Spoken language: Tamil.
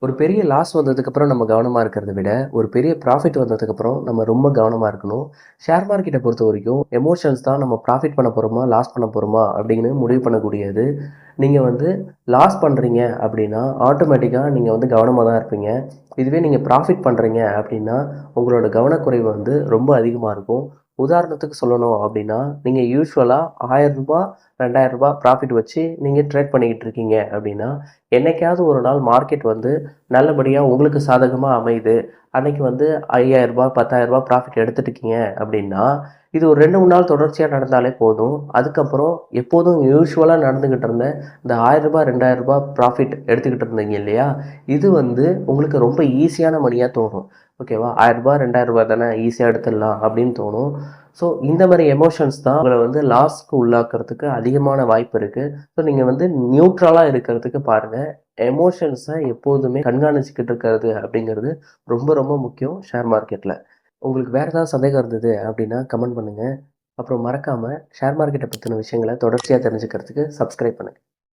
ஒரு பெரிய லாஸ் வந்ததுக்கப்புறம் நம்ம கவனமா இருக்கிறத விட, ஒரு பெரிய ப்ராஃபிட் வந்ததுக்கப்புறம் நம்ம ரொம்ப கவனமா இருக்கணும். ஷேர் மார்க்கெட்ட பொறுத்தவரைக்கும் எமோஷன்ஸ் தான் நம்ம ப்ராஃபிட் பண்ண போறோமா, லாஸ் பண்ண போறோமா அப்படின்னு முடிவு பண்ணக்கூடியது. நீங்க வந்து லாஸ் பண்றீங்க அப்படின்னா, ஆட்டோமேட்டிக்கா நீங்க வந்து கவனமா தான் இருப்பீங்க. இதுவே நீங்க ப்ராஃபிட் பண்றீங்க அப்படின்னா, உங்களோட கவனக்குறைவு வந்து ரொம்ப அதிகமா இருக்கும். உதாரணத்துக்கு சொல்லணும் அப்படின்னா, நீங்க யூசுவலா ரூ. 1000 ரூ. 2000 ப்ராஃபிட் வச்சு நீங்க ட்ரேட் பண்ணிக்கிட்டு இருக்கீங்க அப்படின்னா, என்னைக்காவது ஒரு நாள் மார்க்கெட் வந்து நல்லபடியா உங்களுக்கு சாதகமா அமையுது. அன்னைக்கு வந்து ரூ. 5000 ரூ. 10,000 ப்ராஃபிட் எடுத்துட்டுருக்கீங்க அப்படின்னா, இது ஒரு 2, 3 நாள் தொடர்ச்சியா நடந்தாலே போதும். அதுக்கப்புறம் எப்போதும் யூசுவலா நடந்துகிட்டு இருந்த இந்த ரூ. 1000 ரூ. 2000 ப்ராஃபிட் எடுத்துக்கிட்டு இருந்தீங்க இல்லையா? இது வந்து உங்களுக்கு ரொம்ப ஈஸியான மணியா தோணும். ஓகேவா? ரூ. 1000 ரூ. 2000 தானே ஈஸியா எடுத்துடலாம் அப்படின்னு தோணும். ஸோ இந்த மாரி எமோஷன்ஸ் தான் உங்கள வந்து லாஸ்க்கு உள்ளாக்குறதுக்கு அதிகமான வாய்ப்பு இருக்கு. ஸோ நீங்க வந்து நியூட்ரலா இருக்கிறதுக்கு பாருங்க. எமோஷன்ஸ எப்போதுமே கண்காணிச்சுக்கிட்டு இருக்கிறது அப்படிங்கிறது ரொம்ப ரொம்ப முக்கியம் ஷேர் மார்க்கெட்ல. உங்களுக்கு வேற ஏதாவது சந்தேகம் இருந்தது அப்படின்னா கமெண்ட் பண்ணுங்க. அப்புறம் மறக்காம ஷேர் மார்க்கெட்ட பத்தின விஷயங்கள தொடர்ச்சியா தெரிஞ்சுக்கிறதுக்கு சப்ஸ்கிரைப் பண்ணுங்க.